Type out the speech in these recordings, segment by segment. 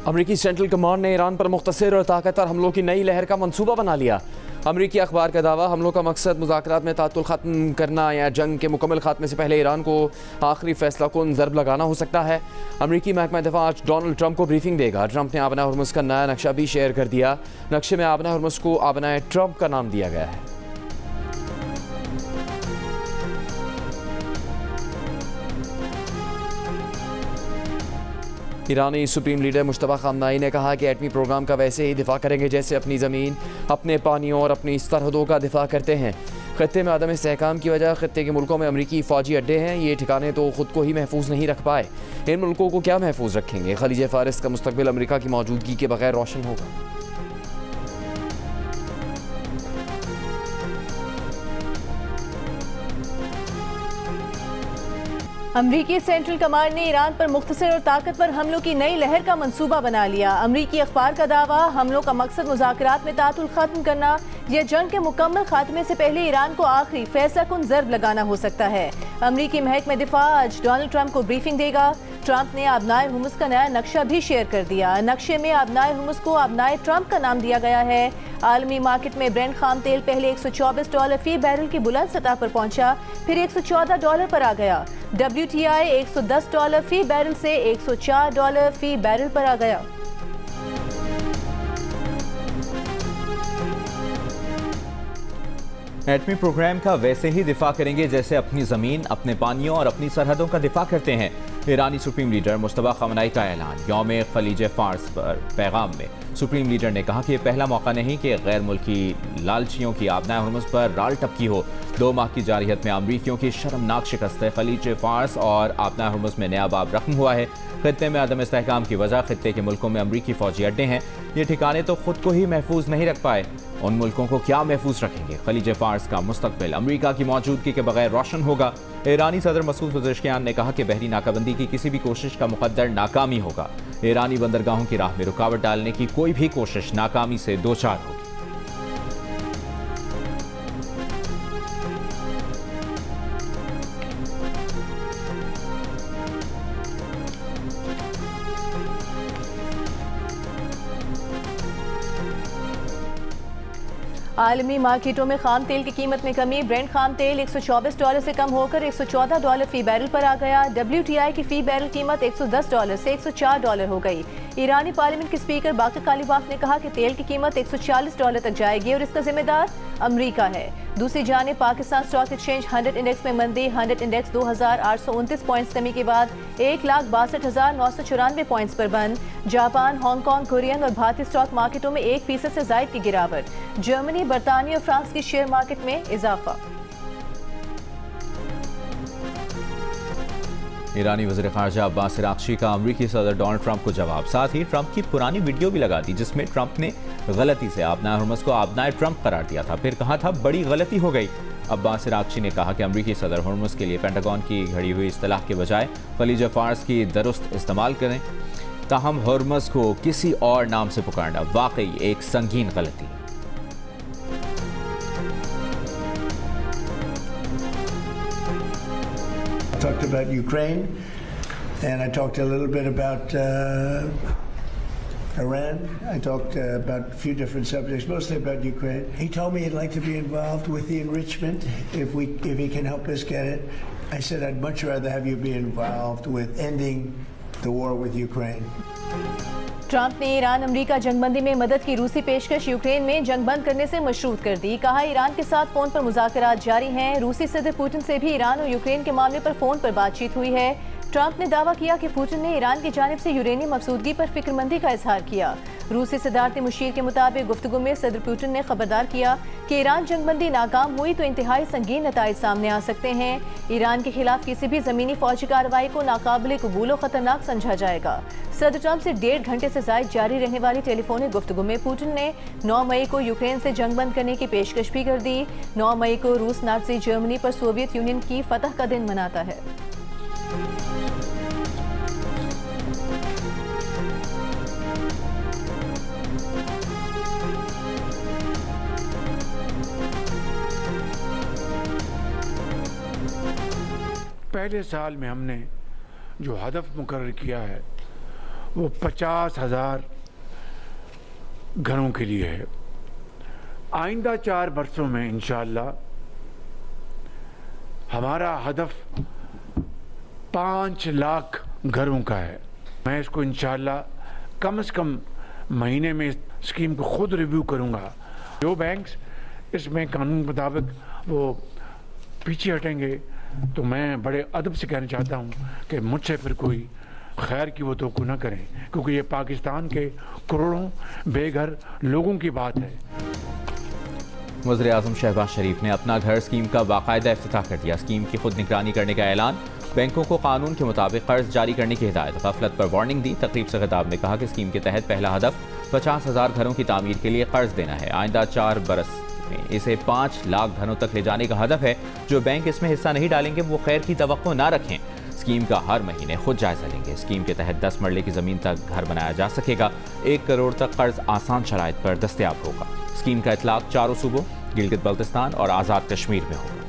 अमरीकी central command ने Iran पर मुख्तसर और ताकतवर हमलों की नई लहर का मंसूबा बना लिया। अमरीकी अखबार का दावा, हमलों का मकसद मुज़ाकरात में तातुल ख़त्म करना या जंग के मुकम्मल खात्मे से पहले ईरान को आखिरी फैसला कुन ज़रब लगाना हो सकता है। अमरीकी महकमा दिफा आज डोनाल्ड ट्रंप को ब्रीफिंग देगा। ट्रंप ने आबना हुर्मुज़ का नया नक्शा भी शेयर कर दिया। नक्शे में आबना हुर्मुज़ को आबना ट्रंप का नाम दिया गया है। ईरानी सुप्रीम लीडर मुश्तबा खामनाई ने कहा कि एटमी प्रोग्राम का वैसे ही दिफा करेंगे जैसे अपनी ज़मीन, अपने पानियों और अपनी सरहदों का दिफा करते हैं। खत्ते में अदम इस्तेहकाम की वजह खत्ते के मुल्कों में अमरीकी फ़ौजी अड्डे हैं। ये ठिकाने तो ख़ुद को ही महफूज नहीं रख पाए, इन मुल्कों को क्या महफूज रखेंगे। खलीज फ़ारिस का मुस्तकबिल अमरीका की मौजूदगी के बगैर रोशन होगा। अमरीकी सेंट्रल कमांड ने ईरान पर मुख्तसर और ताकतवर हमलों की नई लहर का मंसूबा बना लिया। अमरीकी अखबार का दावा, हमलों का मकसद मुज़ाकरात में तातुल ख़त्म करना या जंग के मुकम्मल खात्मे से पहले ईरान को आखिरी फैसला कुन ज़रब लगाना हो सकता है। अमरीकी महकमा दिफा आज डोनाल्ड ट्रंप को ब्रीफिंग देगा। ट्रंप ने आबनाए हुर्मुज़ का नया नक्शा भी शेयर कर दिया। नक्शे में आबनाए हुर्मुज़ को आबनाए ट्रंप का नाम दिया गया है। आलमी मार्केट में ब्रेंट खाम तेल पहले $124 फी बैरल की बुलंद सतह पर पहुंचा, फिर $114 पर आ गया। WTI $110 फी बैरल से $104 फी बैरल पर आ गया। एटमी प्रोग्राम का वैसे ही दिफा करेंगे जैसे अपनी ज़मीन, अपने पानियों और अपनी सरहदों का दिफा करते हैं। ईरानी सुप्रीम लीडर मुश्तबा खामनाई का ऐलान। यौम खलीज फ़ार्स पर पैगाम में सुप्रीम लीडर ने कहा कि यह पहला मौका नहीं कि गैर मुल्की लालचियों की आबना हुर्मुज़ पर राल टपकी हो। 2 माह की जारियत में अमरीकियों की शर्मनाक शिकस्त खलीज फ़ार्स और आबना हुर्मुज़ में नया बाब रकम हुआ है। खत्ते में अदम इस्तेहकाम की वजह खत्ते के मुल्कों में अमरीकी फ़ौजी अड्डे हैं। ये ठिकाने तो खुद को ही महफूज नहीं रख पाए, उन मुल्कों को क्या महफूज रखेंगे। खलीज फ़ार्स का मुस्तकबिल अमरीका की मौजूदगी के बगैर रोशन होगा। ईरानी सदर मसूद पज़ेश्कियान ने कहा कि बहरी नाकाबंदी की किसी भी कोशिश का मुकद्दर नाकामी होगा। ईरानी बंदरगाहों की राह में रुकावट डालने की कोई भी कोशिश नाकामी से दो चार होगी। आलमी मार्केटों में खाम तेल की कीमत में कमी। ब्रेंट खाम तेल $124 से कम होकर $114 फी बैरल पर आ गया। WTI की फी बैरल कीमत $110 से $104 हो गई। ईरानी पार्लियामेंट के स्पीकर बाकर कालीबाफ ने कहा कि तेल की कीमत $140 तक जाएगी और इसका जिम्मेदार अमरीका है। दूसरी जानिब पाकिस्तान स्टॉक एक्सचेंज 100 इंडेक्स में मंदी। 100 इंडेक्स 2829 पॉइंट्स कमी के बाद 1,62,994 पॉइंट्स पर बंद। जापान, हांगकांग, कोरियन और भारतीय स्टॉक मार्केटों में 1% से ज़ायद की गिरावट। जर्मनी, बरतानिया और फ्रांस की शेयर मार्केट में इजाफा। ईरानी वज़ीर ख़ारजा अब्बास अराग़ची का अमरीकी सदर डोनाल्ड ट्रंप को जवाब। साथ ही ट्रंप की पुरानी वीडियो भी लगा दी जिसमें ट्रंप ने गलती से आबना हुर्मुज़ को आबनाए ट्रंप करार दिया था, फिर कहा था बड़ी गलती हो गई। अब्बास अराग़ची ने कहा कि अमरीकी सदर हुर्मुज़ के लिए पेंटागन की घड़ी हुई इस्तिलाह के बजाय खलीज फ़ार्स की दुरुस्त इस्तेमाल करें। ताहम हुर्मुज़ को किसी और नाम से पुकारना वाकई एक संगीन गलती है। Talked about Ukraine, and I talked a little bit about Iran. I talked about a few different subjects, mostly about Ukraine. He told me he'd like to be involved with the enrichment if he can help us get it. I said I'd much rather have you be involved with ending the war with Ukraine. Trump ने Iran अमरीका जंगबंदी में मदद की रूसी पेशकश Ukraine में जंग बंद करने से मशरूत कर दी। कहा ईरान के साथ फोन पर मुज़ाकरात जारी हैं। रूसी सदर पुतिन से भी ईरान और यूक्रेन के मामले पर फोन पर बातचीत हुई है। ट्रंप ने दावा किया कि पुतिन ने ईरान की जानिब से यूरेनियम अफसूदगी पर फिक्रमंदी का इजहार किया। रूसी सदारती मुशीर के मुताबिक गुफ्तगू में सदर पुतिन ने खबरदार किया कि ईरान जंगबंदी नाकाम हुई तो इंतहाई संगीन नताइज सामने आ सकते हैं। ईरान के खिलाफ किसी भी ज़मीनी फौजी कार्रवाई को नाकाबिल कबूल और ख़तरनाक समझा जाएगा। सदर ट्रंप से 1.5 घंटे से ज़ायद जारी रहने वाली टेलीफोनिक गुफ्तगू में पुतिन ने 9 मई को यूक्रेन से जंग बंद करने की पेशकश भी कर दी। 9 मई को रूस नाज़ी जर्मनी पर सोवियत यूनियन की फतह का दिन मनाता है। पहले साल में हमने जो हदफ मुकर्रर किया है वो 50,000 घरों के लिए है। आइंदा 4 बरसों में इंशाअल्लाह हमारा हदफ 5 लाख घरों का है। मैं इसको इंशाअल्लाह कम से कम महीने में इस स्कीम को खुद रिव्यू करूंगा। जो बैंक्स इसमें कानून मुताबिक वो पीछे हटेंगे तो मैं बड़े अदब से कहना चाहता हूँ कि मुझसे फिर कोई खैर की वो तवक्कुओ न करें, क्योंकि ये पाकिस्तान के करोड़ों बेघर लोगों की बात है। वज़ीर-ए-आज़म शहबाज शरीफ ने अपना घर स्कीम का बाकायदा इफ्तिताह कर दिया। स्कीम की खुद निगरानी करने का ऐलान, बैंकों को कानून के मुताबिक कर्ज जारी करने की हिदायत, गफलत पर वार्निंग दी। तकरीब से खिताब में कहा कि स्कीम के तहत पहला हदफ 50,000 घरों की तामीर के लिए कर्ज देना है। आइंदा 4 बरस में इसे 5 लाख घरों तक ले जाने का हदफ है। जो बैंक इसमें हिस्सा नहीं डालेंगे वो खैर की तवक्को ना रखें। स्कीम का हर महीने खुद जायजा लेंगे। स्कीम के तहत 10 मरले की जमीन तक घर बनाया जा सकेगा। 1 करोड़ तक कर्ज आसान शराइत पर दस्तयाब होगा। स्कीम का इतलाक 4 सूबों गिलगित बल्तिस्तान और आज़ाद कश्मीर में होगा।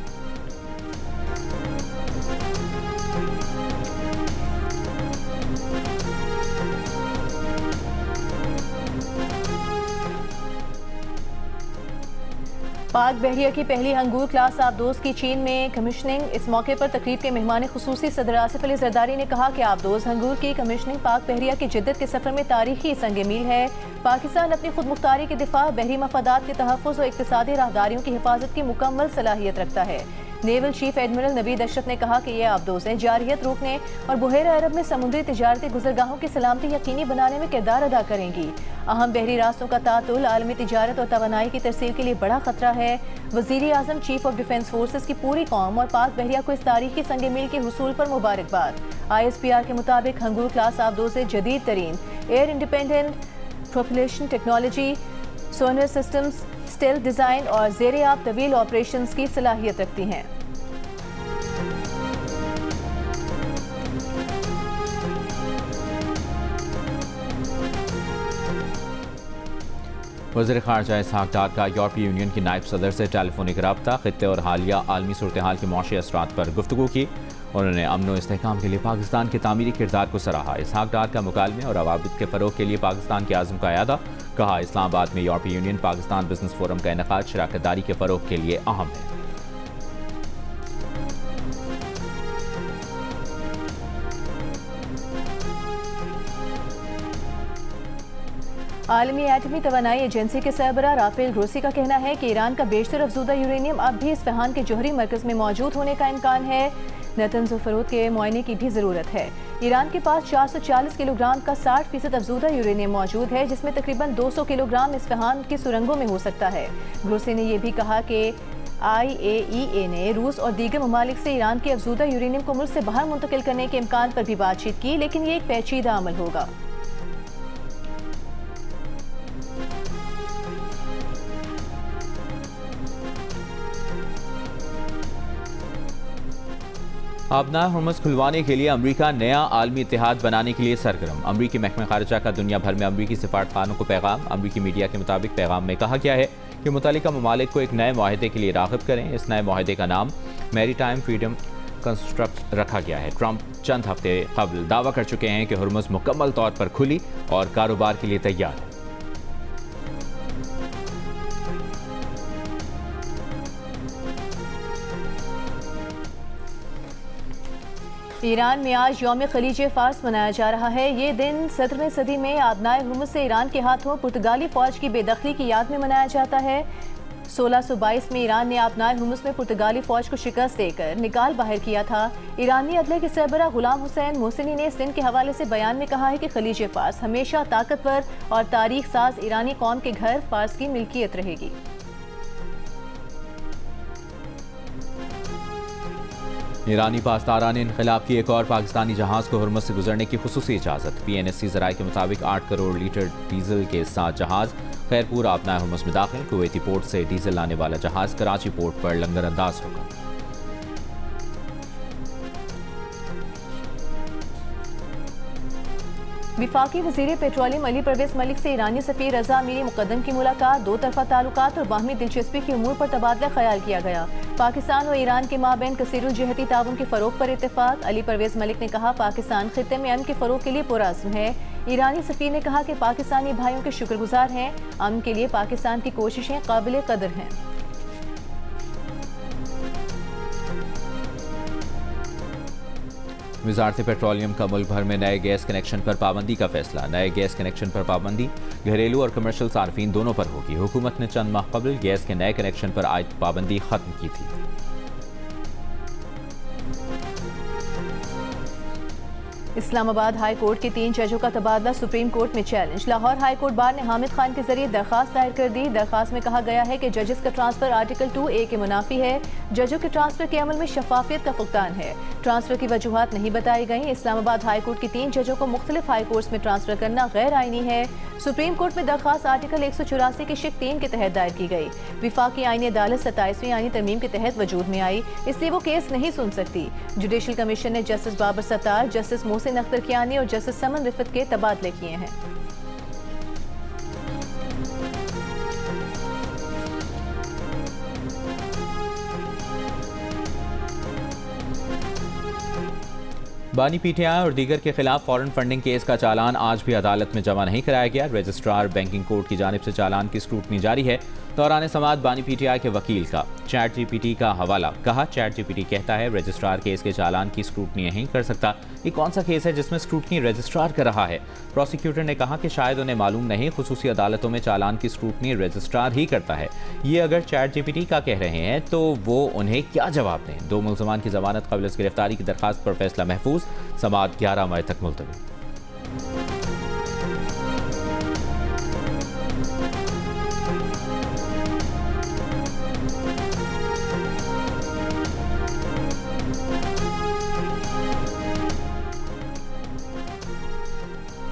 पाक बहरिया की पहली हंगूर क्लास आबदोज की चीन में कमीशनिंग। इस मौके पर तकरीब के मेहमान खुसूसी सदर आसिफ अली जरदारी ने कहा कि आबदोज हंगूर की कमीशनिंग पाक बहरिया की जिद्दत के सफर में तारीखी संग मील है। पाकिस्तान अपनी खुद मुख्तारी के दिफा, बहरी मफादात के तहफ़्फ़ुज़ और इक़्तिसादी राहदारियों की हिफाजत की मुकम्मल सलाहियत रखता है। Naval chief admiral Naveed Ashraf ने कहा कि ये आबदोज़ें जारियत रोकने और बुहेरा अरब में समुद्री तिजारती गुज़रगाहों की सलामती यकीनी बनाने में किरदार अदा करेंगी। अहम बहरी रास्तों का तातुल आलमी तिजारत और तवानाई की तरसील के लिए बड़ा खतरा है। वज़ीर-ए-आज़म, चीफ ऑफ डिफेंस फोर्सेस की पूरी कौम और पाक बहरिया को इस तारीखी संग मील के हुसूल पर मुबारकबाद। ISPR के मुताबिक हंगूर क्लास आबदोज़ें जदीद तरीन एयर इंडिपेंडेंट प्रोपल्शन टेक्नोलॉजी, सोनर सिस्टम्स, स्टेल्थ डिज़ाइन और ज़ेर-ए-आब तवील ऑपरेशंस की सलाहियत रखती हैं। वज़ीर ख़ारजा इसहाक़ डार का यूरोपीय यूनियन की नायब सदर से टेलीफोनिक रब्ता, खित्ते और हालिया आलमी सूरत हाल के मौशी असरात पर गुफ्तगू की। उन्होंने अमन व इस्तेहकाम के लिए पाकिस्तान के तामीरी किरदार को सराहा। इसहाक़ डार का मुकालमे और रवाबित के फ़रोग़ के लिए पाकिस्तान के आज़म का अयादा। कहा, इस्लामाबाद में यूरोपीय यूनियन पाकिस्तान बिजनेस फोरम का इनेकाद शराकत दारी के फ़रोग़ के लिए अहम है। आलमी एटमी तवानाई एजेंसी के सरबराह राफेल ग्रोसी का कहना है कि ईरान का बेशतर अफजूदा यूरेनियम अब भी इस्फहान के जोहरी मरकज़ में मौजूद होने का इम्कान है। नतन्ज़ फ़रोद के मुआयने की भी ज़रूरत है। ईरान के पास 440 किलोग्राम का 60% अफजूदा यूरेनियम मौजूद है, जिसमें तकरीबन 200 किलोग्राम इस्फहान की सुरंगों में हो सकता है। ग्रोसी ने यह भी कहा कि IAEA ने रूस और दीगर ममालिक से ईरान के अफजूदा यूरेनियम को मुल्क से बाहर मुंतकिल करने के इम्कान पर भी बातचीत की, लेकिन ये एक पेचीदा अमल होगा। आबना हुर्मुज़ खुलवाने के लिए अमरीका नया आलमी इत्तेहाद बनाने के लिए सरगर्म। अमरीकी महकमा खारजा का दुनिया भर में अमरीकी सिफारतखानों को पैगाम। अमरीकी मीडिया के मुताबिक पैगाम में कहा गया है कि मुतल्लिका ममालिक को एक नए माहदे के लिए राग़िब करें। इस नए माहदे का नाम मैरीटाइम फ्रीडम कंस्ट्रक्ट रखा गया है। ट्रंप चंद हफ्ते कबल दावा कर चुके हैं कि हुर्मुज़ मुकम्मल तौर पर खुली और कारोबार के लिए तैयार है। ईरान में आज यौम खलीज फ़ार्स मनाया जा रहा है। ये दिन 17वीं सदी में आबनाए हुर्मुज़ से ईरान के हाथों पुर्तगाली फ़ौज की बेदखली की याद में मनाया जाता है। 1622 में ईरान ने आबनाए हुर्मुज़ में पुर्तगाली फ़ौज को शिकस्त देकर निकाल बाहर किया था। ईरानी अदले के सरबराह गुलाम हुसैन मोहसिनी ने इस दिन के हवाले से बयान में कहा है कि खलीज फ़ार्स हमेशा ताकतवर और तारीख साज ईरानी कौम के घर फ़ार्स की मिल्कियत रहेगी। ईरानी पासदारान इनक़िलाब की एक और पाकिस्तानी जहाज़ को हुर्मुज़ से गुजरने की खुसूसी इजाज़त। PNSC ज़राए के मुताबिक 8 करोड़ लीटर डीजल के साथ जहाज़ खैरपुर आबनाए हुर्मुज़ में दाखिल। कुवैती पोर्ट से डीजल लाने वाला जहाज़ कराची पोर्ट पर लंगर अंदाज होगा। विफाकी वज़ीर पेट्रोलियम अली परवेज मलिक से ईरानी सफ़ीर रज़ा अमीरी मुक़द्दम की मुलाकात, दो तरफ़ा ताल्लुकात और बाहमी दिलचस्पी के उमूर पर तबादला ख्याल किया गया। पाकिस्तान और ईरान के माबैन कसीरुल जिहती ताउन के फ़रोग़ पर इत्तेफाक। अली परवेज मलिक ने कहा, पाकिस्तान खित्ते में अमन के फ़रोग़ के लिए पुरअज़्म है। ईरानी सफ़ीर ने कहा कि पाकिस्तानी भाइयों के शुक्रगुजार हैं, अमन के लिए पाकिस्तान की कोशिशें काबिल कदर हैं। वज़ारत पेट्रोलियम का मुल्क भर में नए गैस कनेक्शन पर पाबंदी का फैसला। नए गैस कनेक्शन पर पाबंदी घरेलू और कमर्शियल सार्फिन दोनों पर होगी। हुकूमत ने चंद माह कबल गैस के नए कनेक्शन पर आयद पाबंदी खत्म की थी। इस्लामाबाद हाई कोर्ट के 3 जजों का तबादला सुप्रीम कोर्ट में challenge. Lahore high court bar ने हामिद खान के जरिए दरखास्त दायर कर दी। दरखास्त में कहा गया है कि जजेस का ट्रांसफर आर्टिकल 2A के मुनाफी है। जजों के ट्रांसफर के अमल में शफाफियत का फुकदान है। ट्रांसफर की वजूहात नहीं बताई गई। इस्लामाबाद हाई कोर्ट के 3 जजों को मुख्तलिफ हाई कोर्ट्स में ट्रांसफर करना गैर आईनी है। सुप्रीम कोर्ट में दरखास्त आर्टिकल 184 की शिक 3 के तहत दायर की गई। विफाकी आईनी अदालत 27वीं आईनी तरमीम के तहत वजूद में आई, इसलिए वो केस नहीं सुन सकती। जुडिशल कमीशन ने जस्टिस बाबर सत्तार, जस्टिस मोहसिन अख्तर कियानी और जस्टिस समन रिफत के तबादले किए हैं। बानी पीटीआई और दीगर के खिलाफ फॉरेन फंडिंग केस का चालान आज भी अदालत में जमा नहीं कराया गया। रजिस्ट्रार बैंकिंग कोर्ट की जानिब से चालान की स्क्रूटनी जारी है। दौरान समाअत बानी पीटीआई के वकील का चैट जीपीटी का हवाला। कहा, चैट जीपीटी कहता है रजिस्ट्रार केस के चालान की स्क्रूटनी नहीं कर सकता। ये कौन सा केस है जिसमें स्क्रूटनी रजिस्ट्रार कर रहा है? प्रोसिक्यूटर ने कहा कि शायद उन्हें मालूम नहीं, खुसूसी अदालतों में चालान की स्क्रूटनी रजिस्ट्रार ही करता है। ये अगर चैट जीपीटी का कह रहे हैं तो वो उन्हें क्या जवाब दें? 2 मुल्ज़मान की जमानत कबल गिरफ्तारी की दरखास्त पर फैसला महफूज। समाअत 11 मई तक मुलतवी।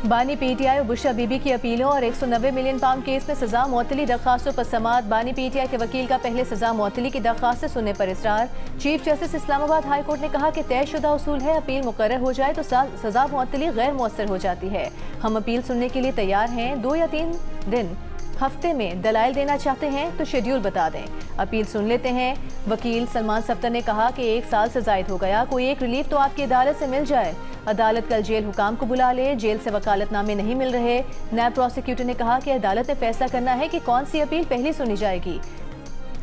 बानी पीटीआई और बुशरा बीबी की अपीलों और 190 मिलियन पाउंड केस में सजा मुअत्तली दरखास्तों पर समाअत। बानी पीटीआई के वकील का पहले सजा मुअत्तली की दरखास्त सुनने पर इसरार। Chief justice Islamabad high court ने कहा कि तयशुदा उसूल है, अपील मुकर्रर हो जाए तो सजा मुअत्तली गैर मुअस्सर हो जाती है। हम अपील सुनने के लिए तैयार हैं। 2 या 3 दिन हफ्ते में दलाइल देना चाहते हैं तो शेड्यूल बता दें, अपील सुन लेते हैं। वकील सलमान सफ्तर ने कहा कि 1 साल से जायद हो गया, कोई एक रिलीफ तो आपकी अदालत से मिल जाए। अदालत कल जेल हुकाम को बुला ले, जेल से वकालतनामे नहीं मिल रहे। नायब प्रोसिक्यूटर ने कहा कि अदालत ने फैसला करना है कि कौन सी अपील पहली सुनी जाएगी।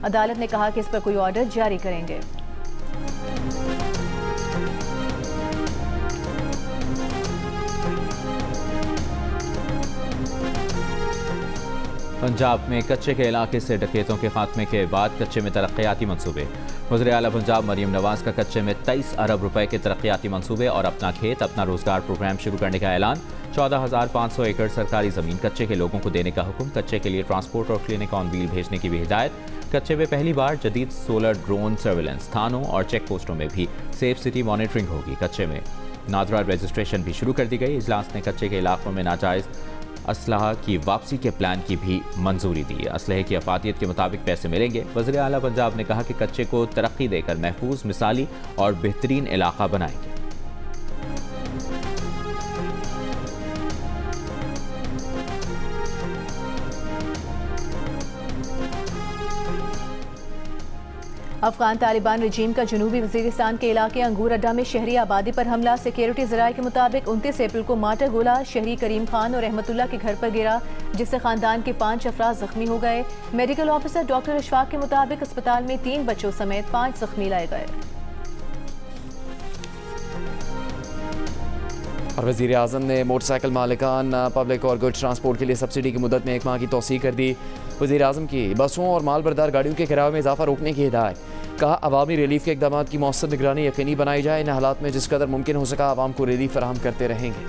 अदालत ने कहा कि इस पर कोई ऑर्डर जारी करेंगे। पंजाब में कच्चे के इलाके से डकैतों के खात्मे के बाद कच्चे में तरक्याती मंसूबे। वज़ीर आला पंजाब मरीम नवाज का कच्चे में 23 अरब रुपए के तरक्याती मंसूबे और अपना खेत अपना रोजगार प्रोग्राम शुरू करने का ऐलान। 14,500 एकड़ सरकारी ज़मीन कच्चे के लोगों को देने का हुक्म। कच्चे के लिए ट्रांसपोर्ट और क्लिनिक ऑन व्हील भेजने की भी हिदायत। कच्चे में पहली बार जदीद सोलर ड्रोन सर्विलेंस। थानों और चेक पोस्टों में भी सेफ सिटी मॉनिटरिंग होगी। कच्चे में नादरा रजिस्ट्रेशन भी शुरू कर दी गई। इजलास ने कच्चे के इलाकों में नाजायज़ असलहा की वापसी के प्लान की भी मंजूरी दी। असलहे की अफादियत के मुताबिक पैसे मिलेंगे। वज़ीर आला पंजाब ने कहा कि कच्चे को तरक्की देकर महफूज, मिसाली और बेहतरीन इलाका बनाएंगे। अफगान तालिबान रजीम का जनूबी वजीरिस्तान के इलाके अंगूर अड्डा में शहरी आबादी पर हमला। सिक्योरिटी ज़राए के मुताबिक 29 अप्रैल को माटर गोला शहरी करीम खान और रहमतुल्ला के घर पर गिरा, जिससे खानदान के 5 अफराद जख्मी हो गए। मेडिकल ऑफिसर डॉक्टर अशफाक के मुताबिक अस्पताल में 3 बच्चों समेत 5 जख्मी लाए गए। और वज़ीर आज़म ने मोटरसाइकिल मालिकान पब्लिक और गुड्स ट्रांसपोर्ट के लिए सब्सिडी की मुद्दत में 1 माह की तौसीह कर दी। वज़ीर आज़म की बसों और माल बरदार गाड़ियों के किराए में इजाफा रोकने की हिदायत। कहा, अवामी रिलीफ के इक़दामात की मौसर निगरानी यकीनी बनाई जाए। इन हालात में जिस कदर मुमकिन हो सका आवाम को रिलीफ फराहम करते रहेंगे।